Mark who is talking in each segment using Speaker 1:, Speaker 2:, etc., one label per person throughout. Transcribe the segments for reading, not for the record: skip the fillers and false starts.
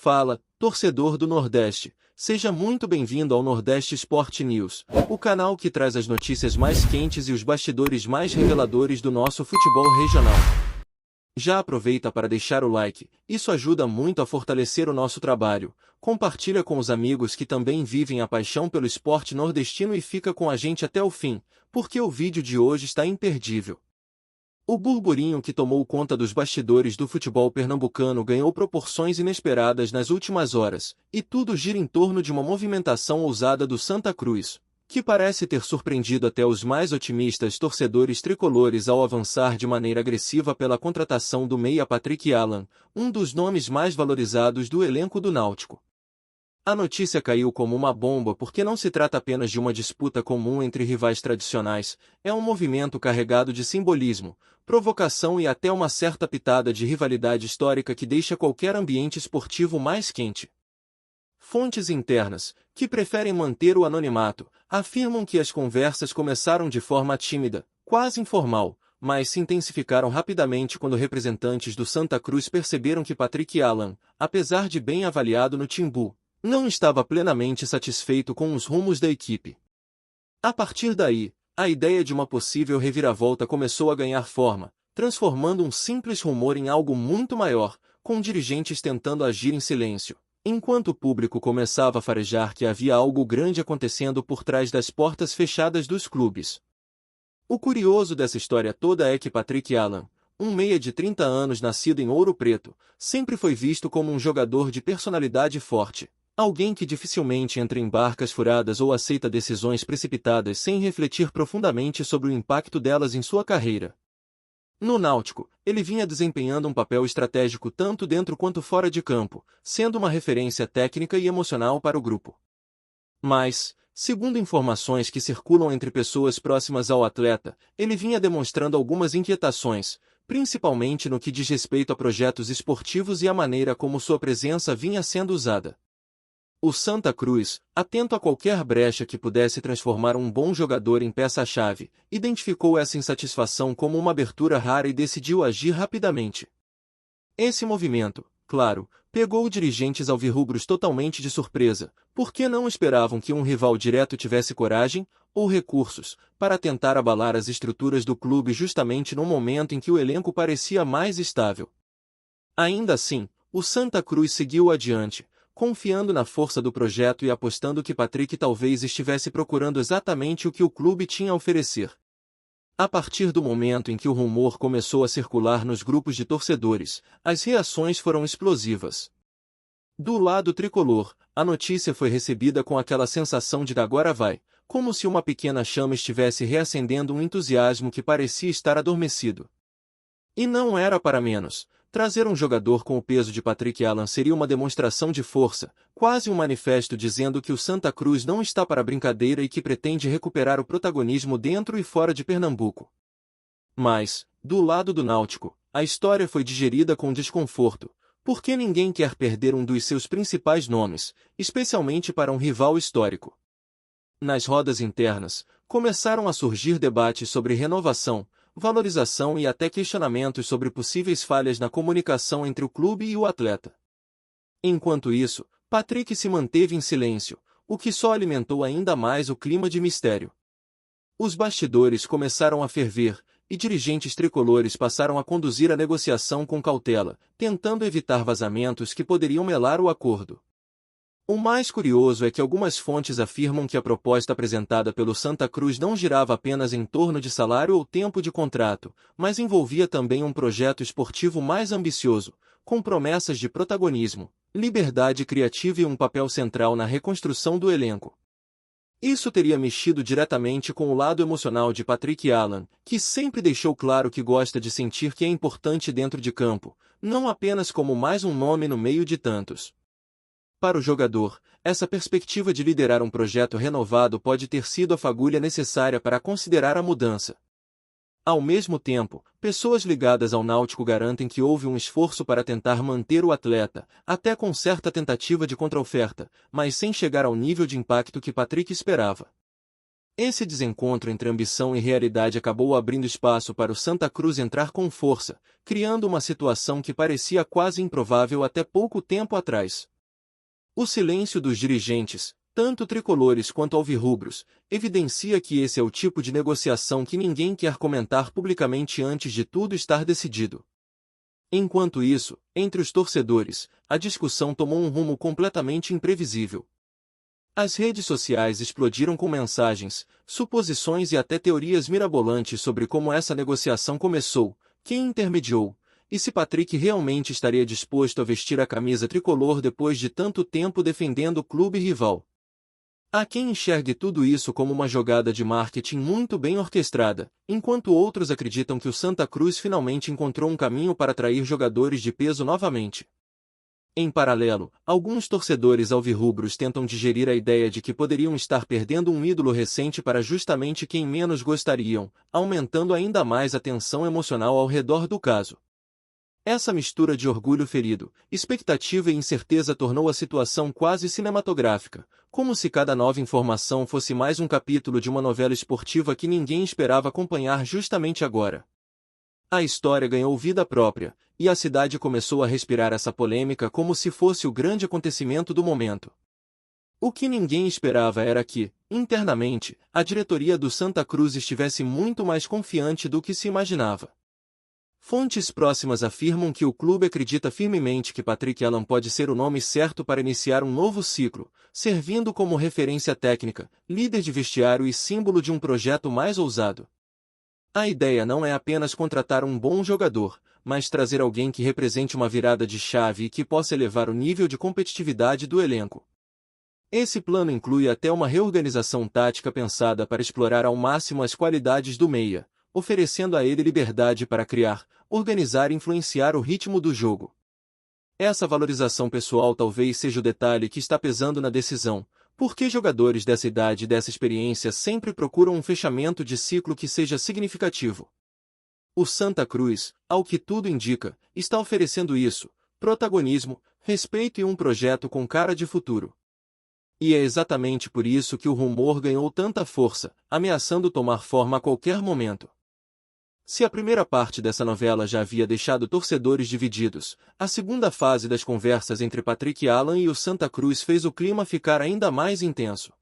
Speaker 1: Fala, torcedor do Nordeste. Seja muito bem-vindo ao Nordeste Sport News, o canal que traz as notícias mais quentes e os bastidores mais reveladores do nosso futebol regional. Já aproveita para deixar o like, isso ajuda muito a fortalecer o nosso trabalho. Compartilha com os amigos que também vivem a paixão pelo esporte nordestino e fica com a gente até o fim, porque o vídeo de hoje está imperdível. O burburinho que tomou conta dos bastidores do futebol pernambucano ganhou proporções inesperadas nas últimas horas, e tudo gira em torno de uma movimentação ousada do Santa Cruz, que parece ter surpreendido até os mais otimistas torcedores tricolores ao avançar de maneira agressiva pela contratação do meia Patrick Alan, um dos nomes mais valorizados do elenco do Náutico. A notícia caiu como uma bomba porque não se trata apenas de uma disputa comum entre rivais tradicionais, é um movimento carregado de simbolismo, provocação e até uma certa pitada de rivalidade histórica que deixa qualquer ambiente esportivo mais quente. Fontes internas, que preferem manter o anonimato, afirmam que as conversas começaram de forma tímida, quase informal, mas se intensificaram rapidamente quando representantes do Santa Cruz perceberam que Patrick Alan, apesar de bem avaliado no Timbu, não estava plenamente satisfeito com os rumos da equipe. A partir daí, a ideia de uma possível reviravolta começou a ganhar forma, transformando um simples rumor em algo muito maior, com dirigentes tentando agir em silêncio, enquanto o público começava a farejar que havia algo grande acontecendo por trás das portas fechadas dos clubes. O curioso dessa história toda é que Patrick Alan, um meia de 30 anos nascido em Ouro Preto, sempre foi visto como um jogador de personalidade forte. Alguém que dificilmente entra em barcas furadas ou aceita decisões precipitadas sem refletir profundamente sobre o impacto delas em sua carreira. No Náutico, ele vinha desempenhando um papel estratégico tanto dentro quanto fora de campo, sendo uma referência técnica e emocional para o grupo. Mas, segundo informações que circulam entre pessoas próximas ao atleta, ele vinha demonstrando algumas inquietações, principalmente no que diz respeito a projetos esportivos e a maneira como sua presença vinha sendo usada. O Santa Cruz, atento a qualquer brecha que pudesse transformar um bom jogador em peça-chave, identificou essa insatisfação como uma abertura rara e decidiu agir rapidamente. Esse movimento, claro, pegou dirigentes alvirrubros totalmente de surpresa, porque não esperavam que um rival direto tivesse coragem, ou recursos, para tentar abalar as estruturas do clube justamente no momento em que o elenco parecia mais estável. Ainda assim, o Santa Cruz seguiu adiante, confiando na força do projeto e apostando que Patrick talvez estivesse procurando exatamente o que o clube tinha a oferecer. A partir do momento em que o rumor começou a circular nos grupos de torcedores, as reações foram explosivas. Do lado tricolor, a notícia foi recebida com aquela sensação de agora vai, como se uma pequena chama estivesse reacendendo um entusiasmo que parecia estar adormecido. E não era para menos. Trazer um jogador com o peso de Patrick Alan seria uma demonstração de força, quase um manifesto dizendo que o Santa Cruz não está para brincadeira e que pretende recuperar o protagonismo dentro e fora de Pernambuco. Mas, do lado do Náutico, a história foi digerida com desconforto, porque ninguém quer perder um dos seus principais nomes, especialmente para um rival histórico. Nas rodas internas, começaram a surgir debates sobre renovação, valorização e até questionamentos sobre possíveis falhas na comunicação entre o clube e o atleta. Enquanto isso, Patrick se manteve em silêncio, o que só alimentou ainda mais o clima de mistério. Os bastidores começaram a ferver, e dirigentes tricolores passaram a conduzir a negociação com cautela, tentando evitar vazamentos que poderiam melar o acordo. O mais curioso é que algumas fontes afirmam que a proposta apresentada pelo Santa Cruz não girava apenas em torno de salário ou tempo de contrato, mas envolvia também um projeto esportivo mais ambicioso, com promessas de protagonismo, liberdade criativa e um papel central na reconstrução do elenco. Isso teria mexido diretamente com o lado emocional de Patrick Alan, que sempre deixou claro que gosta de sentir que é importante dentro de campo, não apenas como mais um nome no meio de tantos. Para o jogador, essa perspectiva de liderar um projeto renovado pode ter sido a fagulha necessária para considerar a mudança. Ao mesmo tempo, pessoas ligadas ao Náutico garantem que houve um esforço para tentar manter o atleta, até com certa tentativa de contraoferta, mas sem chegar ao nível de impacto que Patrick esperava. Esse desencontro entre ambição e realidade acabou abrindo espaço para o Santa Cruz entrar com força, criando uma situação que parecia quase improvável até pouco tempo atrás. O silêncio dos dirigentes, tanto tricolores quanto alvirrubros, evidencia que esse é o tipo de negociação que ninguém quer comentar publicamente antes de tudo estar decidido. Enquanto isso, entre os torcedores, a discussão tomou um rumo completamente imprevisível. As redes sociais explodiram com mensagens, suposições e até teorias mirabolantes sobre como essa negociação começou, quem intermediou, e se Patrick realmente estaria disposto a vestir a camisa tricolor depois de tanto tempo defendendo o clube rival. Há quem enxergue tudo isso como uma jogada de marketing muito bem orquestrada, enquanto outros acreditam que o Santa Cruz finalmente encontrou um caminho para atrair jogadores de peso novamente. Em paralelo, alguns torcedores alvirrubros tentam digerir a ideia de que poderiam estar perdendo um ídolo recente para justamente quem menos gostariam, aumentando ainda mais a tensão emocional ao redor do caso. Essa mistura de orgulho ferido, expectativa e incerteza tornou a situação quase cinematográfica, como se cada nova informação fosse mais um capítulo de uma novela esportiva que ninguém esperava acompanhar justamente agora. A história ganhou vida própria, e a cidade começou a respirar essa polêmica como se fosse o grande acontecimento do momento. O que ninguém esperava era que, internamente, a diretoria do Santa Cruz estivesse muito mais confiante do que se imaginava. Fontes próximas afirmam que o clube acredita firmemente que Patrick Allan pode ser o nome certo para iniciar um novo ciclo, servindo como referência técnica, líder de vestiário e símbolo de um projeto mais ousado. A ideia não é apenas contratar um bom jogador, mas trazer alguém que represente uma virada de chave e que possa elevar o nível de competitividade do elenco. Esse plano inclui até uma reorganização tática pensada para explorar ao máximo as qualidades do meia, oferecendo a ele liberdade para criar, organizar e influenciar o ritmo do jogo. Essa valorização pessoal talvez seja o detalhe que está pesando na decisão, porque jogadores dessa idade e dessa experiência sempre procuram um fechamento de ciclo que seja significativo. O Santa Cruz, ao que tudo indica, está oferecendo isso: protagonismo, respeito e um projeto com cara de futuro. E é exatamente por isso que o rumor ganhou tanta força, ameaçando tomar forma a qualquer momento. Se a primeira parte dessa novela já havia deixado torcedores divididos, a segunda fase das conversas entre Patrick Allan e o Santa Cruz fez o clima ficar ainda mais intenso.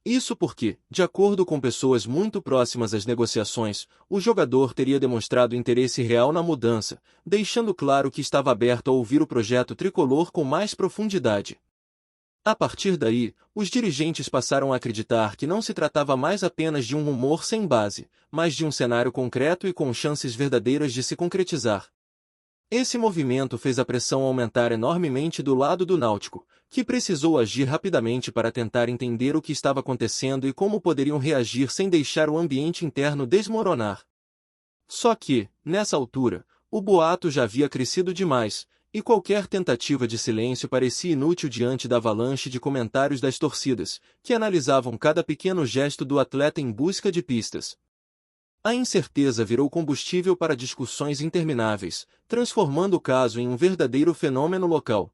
Speaker 1: Isso porque, de acordo com pessoas muito próximas às negociações, o jogador teria demonstrado interesse real na mudança, deixando claro que estava aberto a ouvir o projeto tricolor com mais profundidade. A partir daí, os dirigentes passaram a acreditar que não se tratava mais apenas de um rumor sem base, mas de um cenário concreto e com chances verdadeiras de se concretizar. Esse movimento fez a pressão aumentar enormemente do lado do Náutico, que precisou agir rapidamente para tentar entender o que estava acontecendo e como poderiam reagir sem deixar o ambiente interno desmoronar. Só que, nessa altura, o boato já havia crescido demais, e qualquer tentativa de silêncio parecia inútil diante da avalanche de comentários das torcidas, que analisavam cada pequeno gesto do atleta em busca de pistas. A incerteza virou combustível para discussões intermináveis, transformando o caso em um verdadeiro fenômeno local.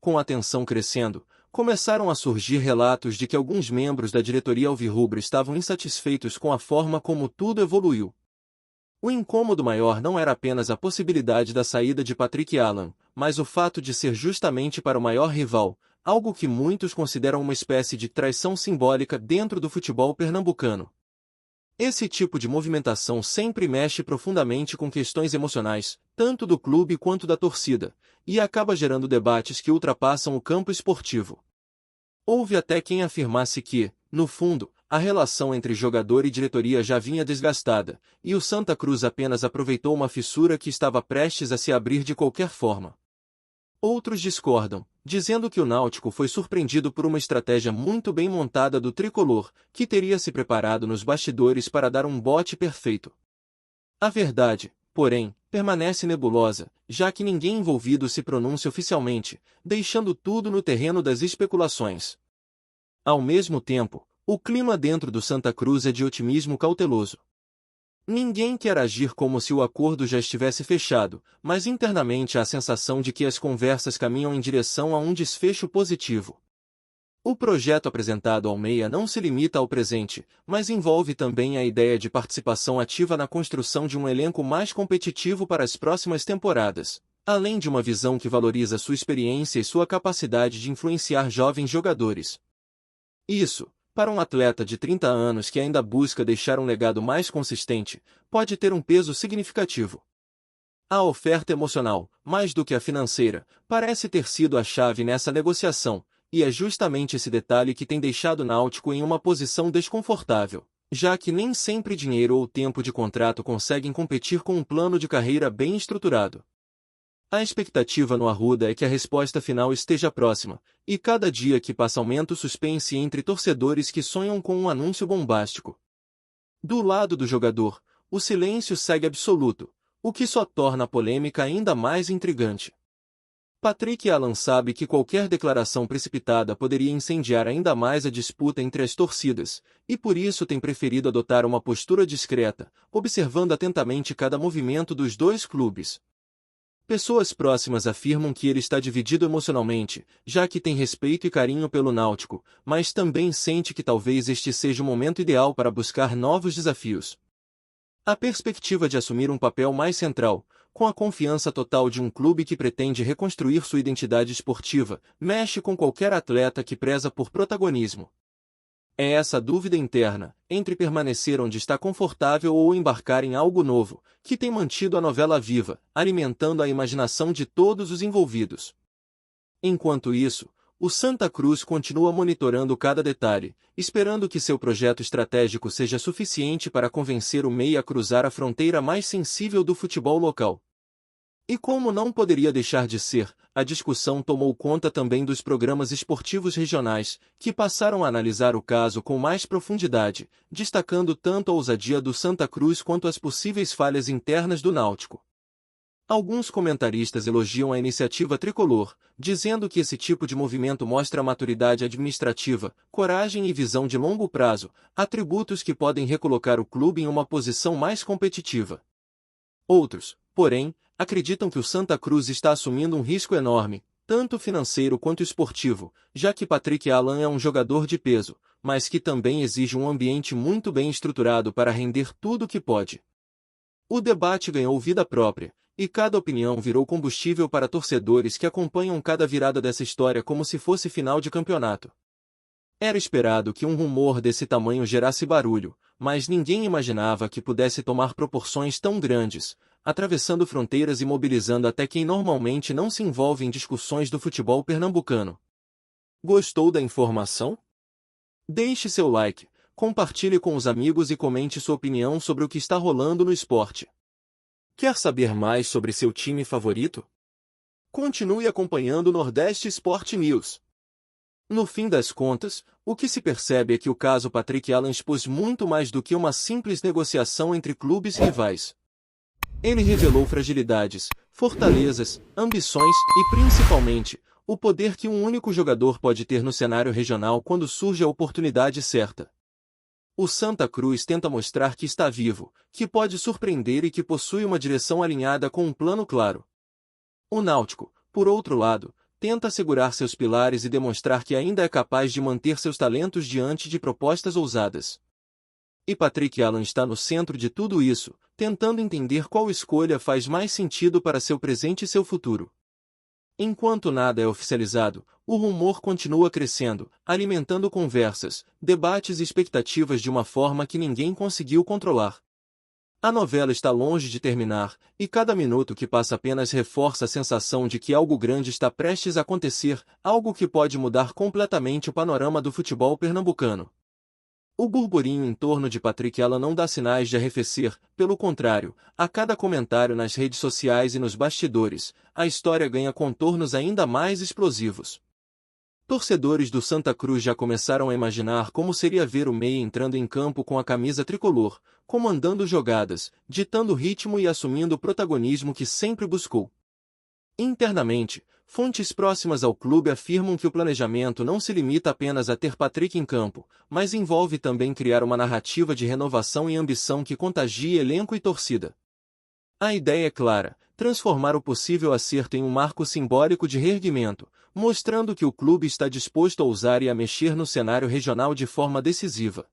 Speaker 1: Com a tensão crescendo, começaram a surgir relatos de que alguns membros da diretoria alvirrubra estavam insatisfeitos com a forma como tudo evoluiu. O incômodo maior não era apenas a possibilidade da saída de Patrick Allan, mas o fato de ser justamente para o maior rival, algo que muitos consideram uma espécie de traição simbólica dentro do futebol pernambucano. Esse tipo de movimentação sempre mexe profundamente com questões emocionais, tanto do clube quanto da torcida, e acaba gerando debates que ultrapassam o campo esportivo. Houve até quem afirmasse que, no fundo, a relação entre jogador e diretoria já vinha desgastada, e o Santa Cruz apenas aproveitou uma fissura que estava prestes a se abrir de qualquer forma. Outros discordam, dizendo que o Náutico foi surpreendido por uma estratégia muito bem montada do tricolor, que teria se preparado nos bastidores para dar um bote perfeito. A verdade, porém, permanece nebulosa, já que ninguém envolvido se pronuncia oficialmente, deixando tudo no terreno das especulações. Ao mesmo tempo, o clima dentro do Santa Cruz é de otimismo cauteloso. Ninguém quer agir como se o acordo já estivesse fechado, mas internamente há a sensação de que as conversas caminham em direção a um desfecho positivo. O projeto apresentado ao Meia não se limita ao presente, mas envolve também a ideia de participação ativa na construção de um elenco mais competitivo para as próximas temporadas, além de uma visão que valoriza sua experiência e sua capacidade de influenciar jovens jogadores. Isso, para um atleta de 30 anos que ainda busca deixar um legado mais consistente, pode ter um peso significativo. A oferta emocional, mais do que a financeira, parece ter sido a chave nessa negociação, e é justamente esse detalhe que tem deixado o Náutico em uma posição desconfortável, já que nem sempre dinheiro ou tempo de contrato conseguem competir com um plano de carreira bem estruturado. A expectativa no Arruda é que a resposta final esteja próxima, e cada dia que passa aumenta o suspense entre torcedores que sonham com um anúncio bombástico. Do lado do jogador, o silêncio segue absoluto, o que só torna a polêmica ainda mais intrigante. Patrick Allan sabe que qualquer declaração precipitada poderia incendiar ainda mais a disputa entre as torcidas, e por isso tem preferido adotar uma postura discreta, observando atentamente cada movimento dos dois clubes. Pessoas próximas afirmam que ele está dividido emocionalmente, já que tem respeito e carinho pelo Náutico, mas também sente que talvez este seja o momento ideal para buscar novos desafios. A perspectiva de assumir um papel mais central, com a confiança total de um clube que pretende reconstruir sua identidade esportiva, mexe com qualquer atleta que preza por protagonismo. É essa dúvida interna, entre permanecer onde está confortável ou embarcar em algo novo, que tem mantido a novela viva, alimentando a imaginação de todos os envolvidos. Enquanto isso, o Santa Cruz continua monitorando cada detalhe, esperando que seu projeto estratégico seja suficiente para convencer o MEI a cruzar a fronteira mais sensível do futebol local. E como não poderia deixar de ser, a discussão tomou conta também dos programas esportivos regionais, que passaram a analisar o caso com mais profundidade, destacando tanto a ousadia do Santa Cruz quanto as possíveis falhas internas do Náutico. Alguns comentaristas elogiam a iniciativa tricolor, dizendo que esse tipo de movimento mostra maturidade administrativa, coragem e visão de longo prazo, atributos que podem recolocar o clube em uma posição mais competitiva. Outros, porém, acreditam que o Santa Cruz está assumindo um risco enorme, tanto financeiro quanto esportivo, já que Patrick Allan é um jogador de peso, mas que também exige um ambiente muito bem estruturado para render tudo o que pode. O debate ganhou vida própria, e cada opinião virou combustível para torcedores que acompanham cada virada dessa história como se fosse final de campeonato. Era esperado que um rumor desse tamanho gerasse barulho, mas ninguém imaginava que pudesse tomar proporções tão grandes, atravessando fronteiras e mobilizando até quem normalmente não se envolve em discussões do futebol pernambucano. Gostou da informação? Deixe seu like, compartilhe com os amigos e comente sua opinião sobre o que está rolando no esporte. Quer saber mais sobre seu time favorito? Continue acompanhando o Nordeste Sport News. No fim das contas, o que se percebe é que o caso Patrick Allan expôs muito mais do que uma simples negociação entre clubes rivais. Ele revelou fragilidades, fortalezas, ambições e, principalmente, o poder que um único jogador pode ter no cenário regional quando surge a oportunidade certa. O Santa Cruz tenta mostrar que está vivo, que pode surpreender e que possui uma direção alinhada com um plano claro. O Náutico, por outro lado, tenta assegurar seus pilares e demonstrar que ainda é capaz de manter seus talentos diante de propostas ousadas. E Patrick Allan está no centro de tudo isso, tentando entender qual escolha faz mais sentido para seu presente e seu futuro. Enquanto nada é oficializado, o rumor continua crescendo, alimentando conversas, debates e expectativas de uma forma que ninguém conseguiu controlar. A novela está longe de terminar, e cada minuto que passa apenas reforça a sensação de que algo grande está prestes a acontecer, algo que pode mudar completamente o panorama do futebol pernambucano. O burburinho em torno de Patrick Allan não dá sinais de arrefecer, pelo contrário, a cada comentário nas redes sociais e nos bastidores, a história ganha contornos ainda mais explosivos. Torcedores do Santa Cruz já começaram a imaginar como seria ver o Meia entrando em campo com a camisa tricolor, comandando jogadas, ditando ritmo e assumindo o protagonismo que sempre buscou. Internamente, fontes próximas ao clube afirmam que o planejamento não se limita apenas a ter Patrick em campo, mas envolve também criar uma narrativa de renovação e ambição que contagie elenco e torcida. A ideia é clara: transformar o possível acerto em um marco simbólico de reerguimento, mostrando que o clube está disposto a ousar e a mexer no cenário regional de forma decisiva.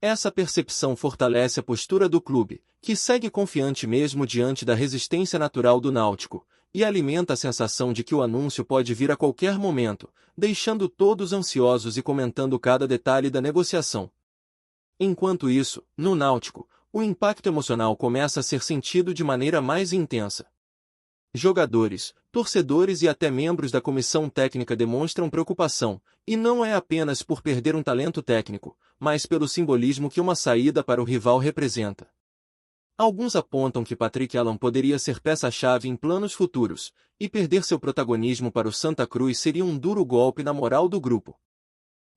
Speaker 1: Essa percepção fortalece a postura do clube, que segue confiante mesmo diante da resistência natural do Náutico, e alimenta a sensação de que o anúncio pode vir a qualquer momento, deixando todos ansiosos e comentando cada detalhe da negociação. Enquanto isso, no Náutico, o impacto emocional começa a ser sentido de maneira mais intensa. Jogadores, torcedores e até membros da comissão técnica demonstram preocupação, e não é apenas por perder um talento técnico, mas pelo simbolismo que uma saída para o rival representa. Alguns apontam que Patrick Allan poderia ser peça-chave em planos futuros, e perder seu protagonismo para o Santa Cruz seria um duro golpe na moral do grupo.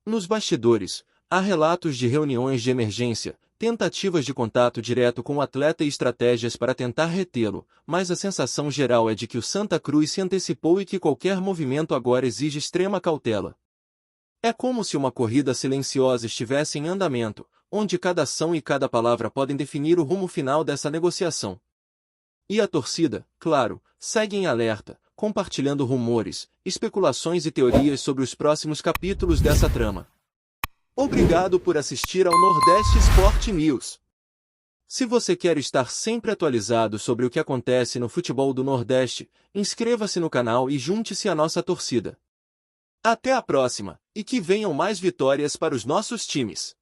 Speaker 1: Nos bastidores, há relatos de reuniões de emergência, tentativas de contato direto com o atleta e estratégias para tentar retê-lo, mas a sensação geral é de que o Santa Cruz se antecipou e que qualquer movimento agora exige extrema cautela. É como se uma corrida silenciosa estivesse em andamento, onde cada ação e cada palavra podem definir o rumo final dessa negociação. E a torcida, claro, segue em alerta, compartilhando rumores, especulações e teorias sobre os próximos capítulos dessa trama. Obrigado por assistir ao Nordeste Sport News. Se você quer estar sempre atualizado sobre o que acontece no futebol do Nordeste, inscreva-se no canal e junte-se à nossa torcida. Até a próxima, e que venham mais vitórias para os nossos times.